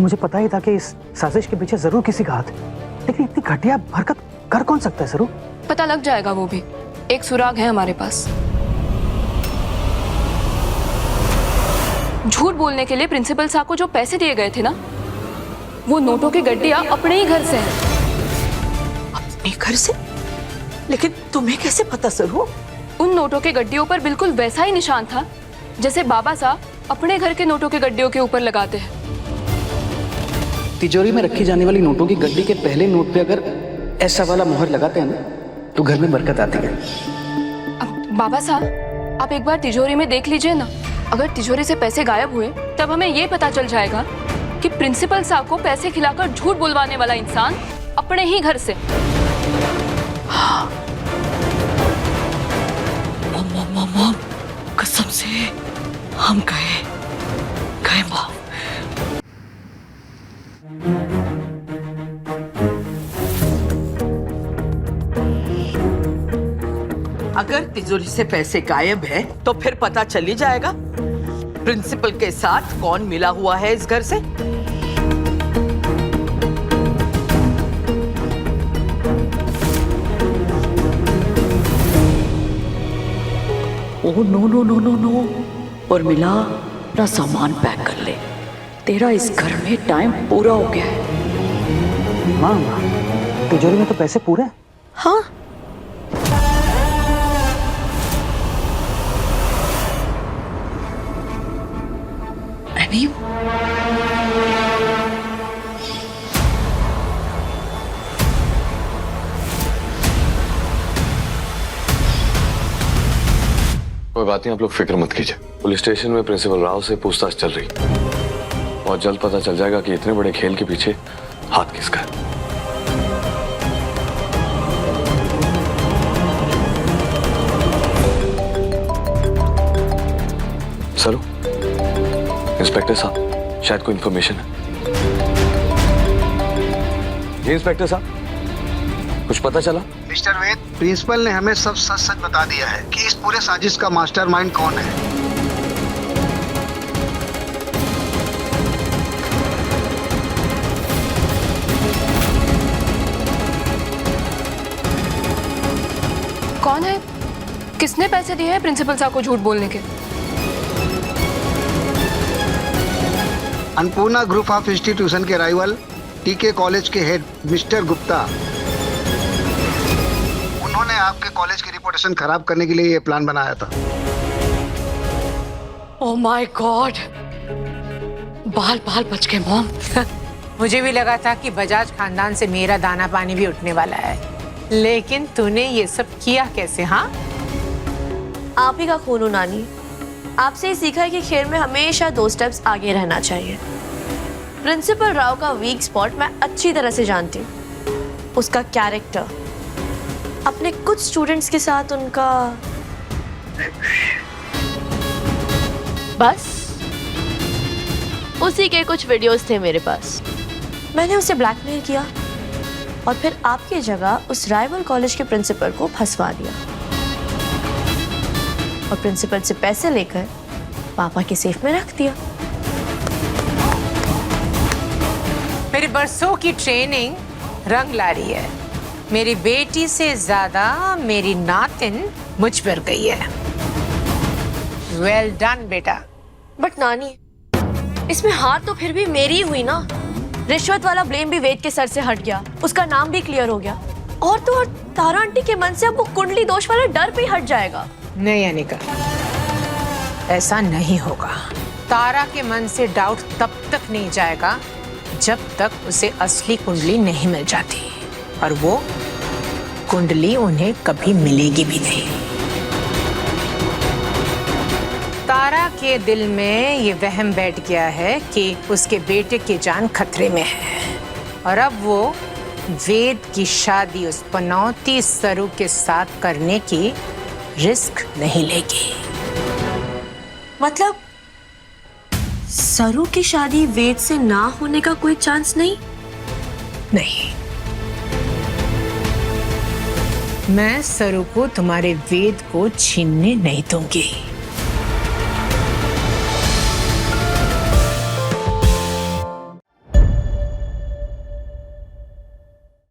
मुझे पता ही था कि इस साजिश के पीछे जरूर किसी का हाथ है, लेकिन इतनी घटिया हरकत कर कौन सकता है सरू? पता लग जाएगा, वो भी एक सुराग है हमारे पास। झूठ बोलने के लिए प्रिंसिपल साहब को जो पैसे दिए गए थे ना, वो नोटों के गड्डियां अपने ही घर से हैं। अपने घर से? लेकिन तुम्हें कैसे पता सरू? उन नोटों के गड्डियों पर बिल्कुल वैसा ही निशान था जैसे बाबा साहब अपने घर के नोटों के गड्डियों के ऊपर लगाते हैं। तिजोरी में रखी जाने वाली नोटों की गड्डी के पहले नोट पे अगर ऐसा वाला मोहर लगाते हैं ना, तो घर में बरकत आती है। अब बाबा साहब, आप एक बार तिजोरी में देख लीजिए ना। अगर तिजोरी से पैसे गायब हुए तब हमें ये पता चल जाएगा कि प्रिंसिपल साहब को पैसे खिलाकर झूठ बुलवाने वाला इंसान अपने ही घर से। मॉम, कसम से हम गए मॉम। अगर तिजोरी से पैसे गायब है तो फिर पता चल ही जाएगा प्रिंसिपल के साथ कौन मिला हुआ है इस घर से। Oh no no no no no, Urmila अपना सामान पैक कर ले, तेरा इस घर में टाइम पूरा हो गया है। माँ, तिजोरी में तो पैसे पूरे हैं। हाँ, नहीं कोई बात नहीं, आप लोग फिक्र मत कीजिए। पुलिस स्टेशन में प्रिंसिपल राव से पूछताछ चल रही, बहुत जल्द पता चल जाएगा कि इतने बड़े खेल के पीछे हाथ किसका है। सर, इंस्पेक्टर साहब, शायद कोई इंफॉर्मेशन है। जी इंस्पेक्टर साहब, कुछ पता चला? मिस्टर वेद, प्रिंसिपल ने हमें सब सच सच बता दिया है कि इस पूरे साजिश का मास्टरमाइंड कौन है। कौन है? किसने पैसे दिए हैं प्रिंसिपल साहब को झूठ बोलने के? अन्नपूर्णा ग्रुप ऑफ इंस्टीट्यूशन के राइवल टीके कॉलेज के हेड मिस्टर गुप्ता, उन्होंने आपके कॉलेज की रिपुटेशन खराब करने के लिए ये प्लान बनाया था। ओह माय गॉड, बाल बच गए मॉम। मुझे भी लगा था कि बजाज खानदान से मेरा दाना पानी भी उठने वाला है, लेकिन तूने ये सब किया कैसे? हाँ, आप ही का खून हो नानी। आपसे ही सीखा है कि खेल में हमेशा 2 स्टेप्स आगे रहना चाहिए। प्रिंसिपल राव का वीक स्पॉट मैं अच्छी तरह से जानती हूँ, उसका कैरेक्टर। अपने कुछ स्टूडेंट्स के साथ उनका बस उसी के कुछ वीडियोस थे मेरे पास। मैंने उसे ब्लैकमेल किया और फिर आपकी जगह उस राइवल कॉलेज के प्रिंसिपल को फंसवा दिया और प्रिंसिपल से पैसे लेकर पापा के सेफ में रख दिया। मेरी बरसों की ट्रेनिंग रंग ला रही है। मेरी बेटी से ज्यादा मेरी नातिन मुझ पर गई है। वेल डन बेटा। बट नानी, इसमें हार तो फिर भी मेरी ही हुई ना। रिश्वत वाला ब्लेम भी वेद के सर से हट गया, उसका नाम भी क्लियर हो गया, और तो और तारा आंटी के मन से अब वो कुंडली दोष वाला डर भी हट जाएगा। नहीं अनिका, ऐसा नहीं होगा। तारा के मन से डाउट तब तक नहीं जाएगा जब तक उसे असली कुंडली नहीं मिल जाती, और वो कुंडली उन्हें कभी मिलेगी भी नहीं। तारा के दिल में ये वहम बैठ गया है कि उसके बेटे की जान खतरे में है, और अब वो वेद की शादी उस पनौती सरू के साथ करने की रिस्क नहीं लेगी। मतलब सरू की शादी वेद से ना होने का कोई चांस नहीं? नहीं, मैं सरू को तुम्हारे वेद को छीनने नहीं दूंगी।